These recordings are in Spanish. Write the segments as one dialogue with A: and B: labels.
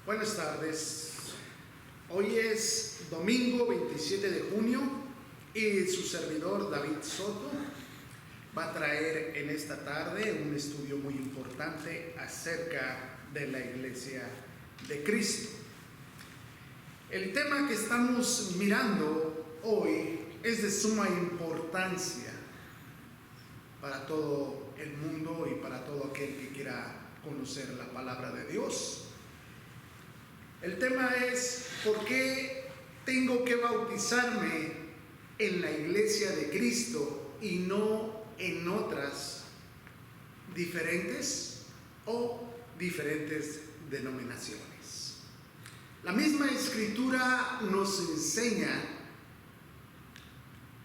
A: Buenas tardes. Hoy es domingo 27 de junio y su servidor David Soto va a traer en esta tarde un estudio muy importante acerca de la Iglesia de Cristo. El tema que estamos mirando hoy es de suma importancia para todo el mundo y para todo aquel que quiera conocer la palabra de Dios. El tema es: ¿por qué tengo que bautizarme en la Iglesia de Cristo y no en otras diferentes o diferentes denominaciones? La misma Escritura nos enseña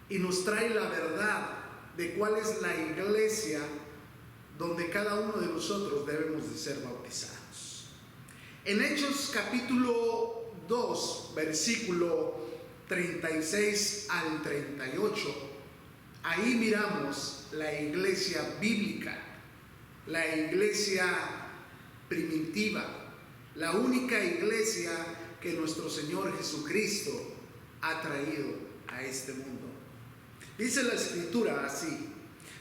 A: y nos trae la verdad de cuál es la iglesia donde cada uno de nosotros debemos de ser bautizados. En Hechos capítulo 2, versículo 36 al 38, ahí miramos la iglesia bíblica, la iglesia primitiva, la única iglesia que nuestro Señor Jesucristo ha traído a este mundo. Dice la Escritura así: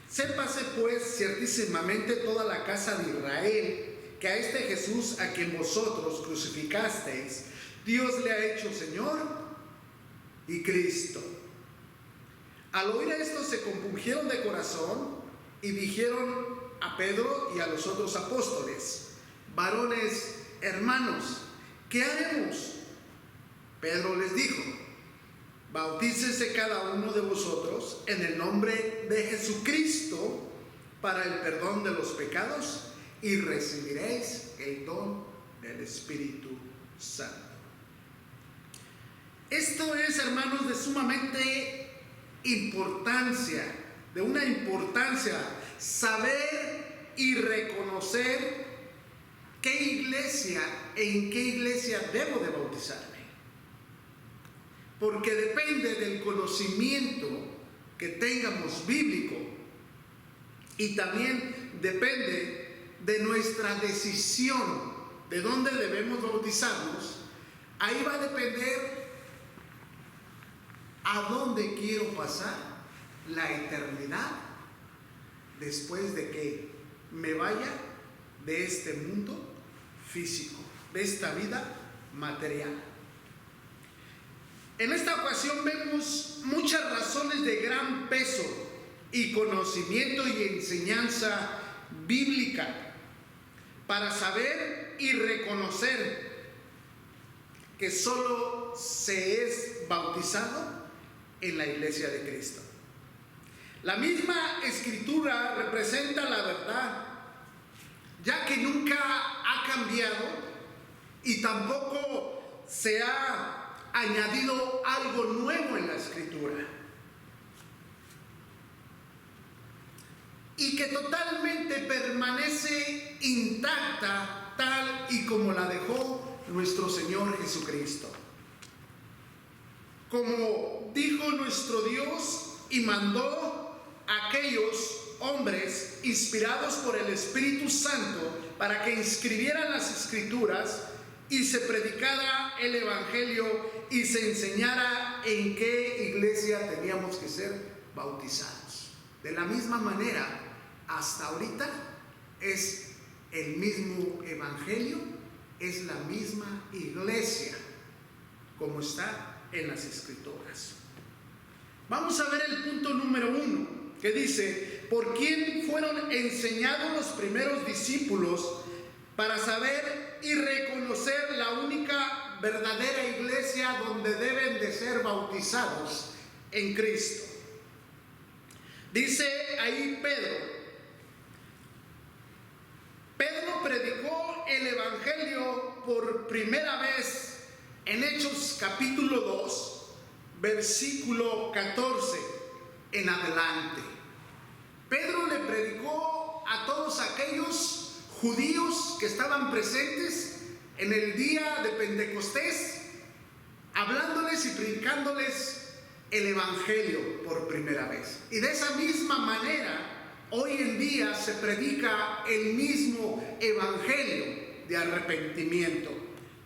A: sépase pues ciertísimamente toda la casa de Israel que a este Jesús a quien vosotros crucificasteis, Dios le ha hecho Señor y Cristo. Al oír esto se compungieron de corazón y dijeron a Pedro y a los otros apóstoles: varones hermanos, ¿qué haremos? Pedro les dijo: bautícese cada uno de vosotros en el nombre de Jesucristo para el perdón de los pecados y recibiréis el don del Espíritu Santo. Esto es, hermanos, de sumamente importancia, de una importancia, saber y reconocer qué iglesia, en qué iglesia debo de bautizarme. Porque depende del conocimiento que tengamos bíblico y también depende de nuestra decisión de dónde debemos bautizarnos. Ahí va a depender a dónde quiero pasar la eternidad después de que me vaya de este mundo físico, de esta vida material. En esta ocasión vemos muchas razones de gran peso y conocimiento y enseñanza bíblica para saber y reconocer que solo se es bautizado en la Iglesia de Cristo. La misma Escritura representa la verdad, ya que nunca ha cambiado y tampoco se ha añadido algo nuevo en la Escritura, y que totalmente permanece intacta tal y como la dejó nuestro Señor Jesucristo. Como dijo nuestro Dios y mandó a aquellos hombres inspirados por el Espíritu Santo para que inscribieran las Escrituras y se predicara el Evangelio y se enseñara en qué iglesia teníamos que ser bautizados. De la misma manera, hasta ahorita es el mismo Evangelio, es la misma iglesia como está en las Escrituras. Vamos a ver el punto número 1, que dice: ¿por quién fueron enseñados los primeros discípulos para saber y reconocer la única verdadera iglesia donde deben de ser bautizados en Cristo? Dice ahí Pedro predicó el Evangelio por primera vez en Hechos capítulo 2, versículo 14 en adelante. Pedro le predicó a todos aquellos judíos que estaban presentes en el día de Pentecostés, hablándoles y predicándoles el Evangelio por primera vez. Y de esa misma manera, hoy en día se predica el mismo Evangelio de arrepentimiento,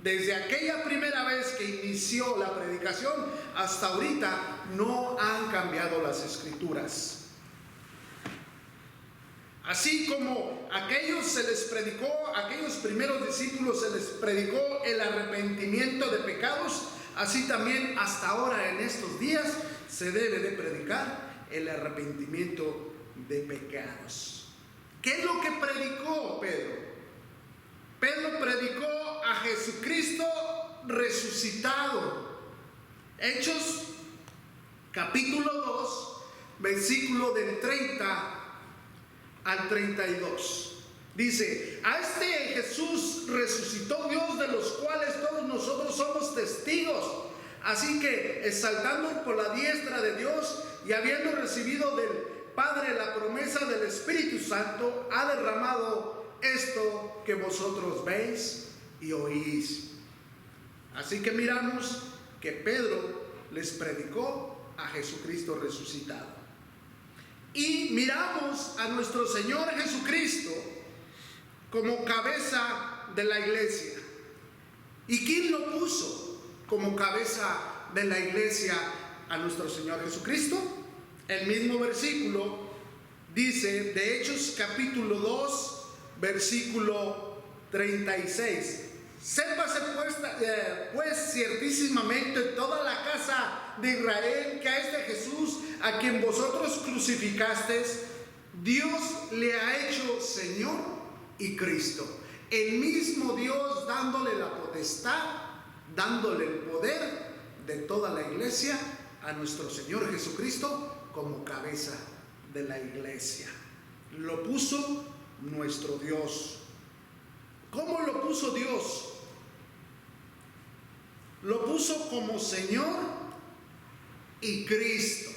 A: Desde aquella primera vez que inició la predicación hasta ahorita no han cambiado las escrituras. Así como aquellos se les predicó, aquellos primeros discípulos se les predicó el arrepentimiento de pecados, así también hasta ahora en estos días se debe de predicar el arrepentimiento de pecados. ¿Qué es lo que predicó Pedro? Pedro predicó a Jesucristo resucitado. Hechos capítulo 2, versículo del 30 al 32. Dice: a este Jesús resucitó Dios, de los cuales todos nosotros somos testigos. Así que, exaltando por la diestra de Dios y habiendo recibido del Padre la promesa del Espíritu Santo, ha derramado esto que vosotros veis y oís. Así que miramos que Pedro les predicó a Jesucristo resucitado. Y miramos a nuestro Señor Jesucristo como cabeza de la iglesia. ¿Y quién lo puso como cabeza de la iglesia a nuestro Señor Jesucristo? El mismo versículo dice de Hechos capítulo 2, versículo 36. Sépase pues ciertísimamente toda la casa de Israel que a este Jesús, a quien vosotros crucificasteis, Dios le ha hecho Señor y Cristo. El mismo Dios dándole la potestad, dándole el poder de toda la iglesia a nuestro Señor Jesucristo como cabeza de la iglesia. Lo puso nuestro Dios. ¿Cómo lo puso Dios? Lo puso como Señor y Cristo,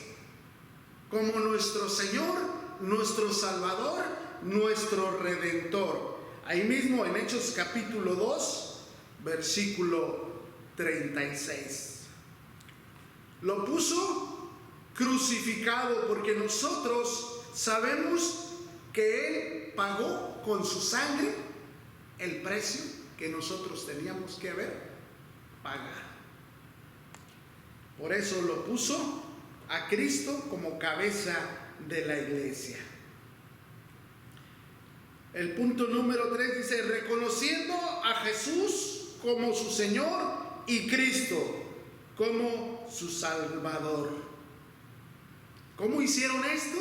A: como nuestro Señor, nuestro Salvador, nuestro Redentor. Ahí mismo en Hechos capítulo 2, versículo 36. Lo puso crucificado porque nosotros sabemos que Él pagó con su sangre el precio que nosotros teníamos que haber pagado. Por eso lo puso a Cristo como cabeza de la iglesia. El punto número 3 dice: reconociendo a Jesús como su Señor y Cristo como su Salvador. ¿Cómo hicieron esto?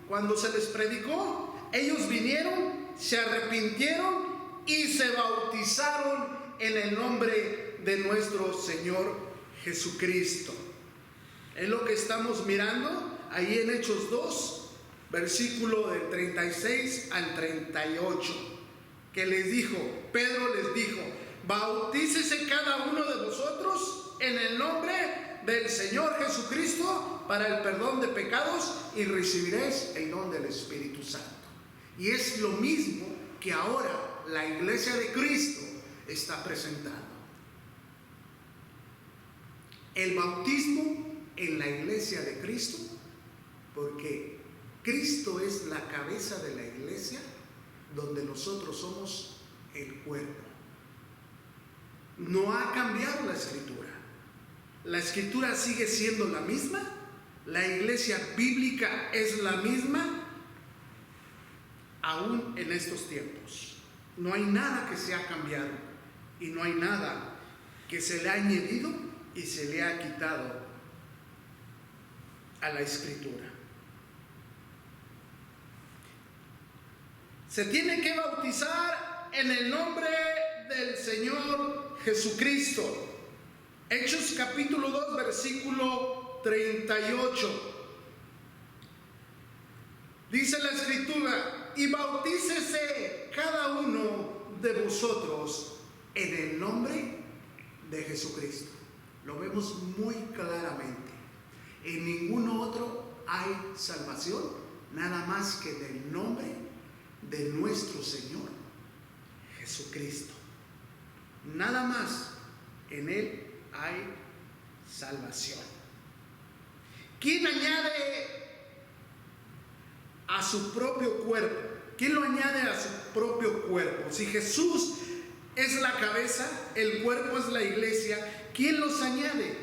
A: Cuando se les predicó, ellos vinieron, se arrepintieron y se bautizaron en el nombre de nuestro Señor Jesucristo. Es lo que estamos mirando ahí en Hechos 2, versículo del 36 al 38, que les dijo, Pedro les dijo: bautícese cada uno de vosotros en el nombre del Señor Jesucristo para el perdón de pecados y recibiréis el don del Espíritu Santo. Y es lo mismo que ahora la iglesia de Cristo está presentando. El bautismo en la iglesia de Cristo, porque Cristo es la cabeza de la iglesia, donde nosotros somos el cuerpo. No ha cambiado la escritura. La escritura sigue siendo la misma. La iglesia bíblica es la misma, aún en estos tiempos. No hay nada que se ha cambiado y no hay nada que se le ha añadido y se le ha quitado a la escritura. Se tiene que bautizar en el nombre del Señor Jesucristo. Hechos capítulo 2, versículo 38. Dice la escritura: y bautícese cada uno de vosotros en el nombre de Jesucristo. Lo vemos muy claramente. En ningún otro hay salvación, nada más que del nombre de nuestro Señor Jesucristo. Nada más, en Él hay salvación. ¿Quién añade a su propio cuerpo? ¿Quién lo añade a su propio cuerpo? Si Jesús es la cabeza, el cuerpo es la iglesia. ¿Quién los añade?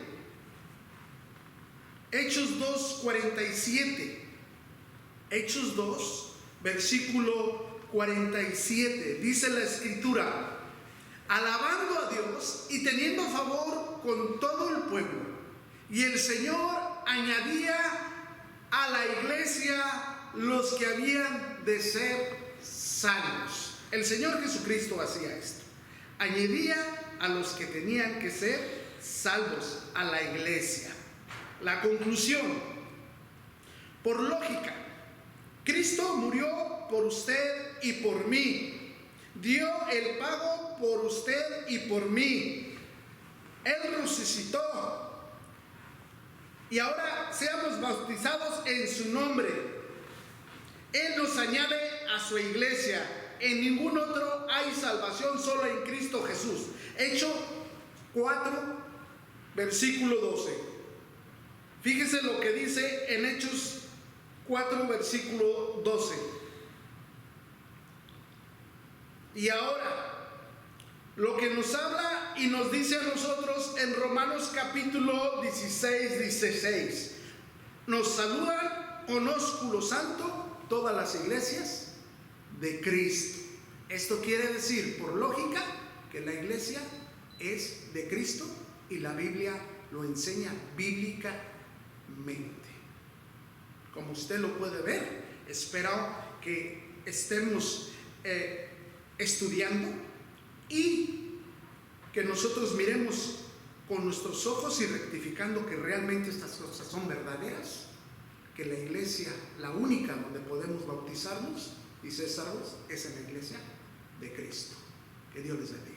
A: Hechos 2:47. Hechos 2, versículo 47. Dice la escritura: alabando a Dios y teniendo favor con todo el pueblo. Y el Señor añadía a la iglesia los que habían de ser salvos. El Señor Jesucristo hacía esto. Añadía a los que tenían que ser salvos a la iglesia. La conclusión: por lógica, Cristo murió por usted y por mí. Dio el pago por usted y por mí. Él resucitó. Y ahora seamos bautizados en su nombre. Él nos añade a su iglesia. En ningún otro hay salvación, solo en Cristo Jesús. Hechos 4, versículo 12. Fíjese lo que dice en Hechos 4, versículo 12. Y ahora, lo que nos habla y nos dice a nosotros en Romanos capítulo 16. Nos saludan con ósculo santo todas las iglesias de Cristo. Esto quiere decir, por lógica, que la iglesia es de Cristo y la Biblia lo enseña bíblicamente. Como usted lo puede ver, espero que estemos estudiando y que nosotros miremos con nuestros ojos y rectificando que realmente estas cosas son verdaderas, que la iglesia, la única donde podemos bautizarnos y ser salvos, es en la iglesia de Cristo. Que Dios les bendiga.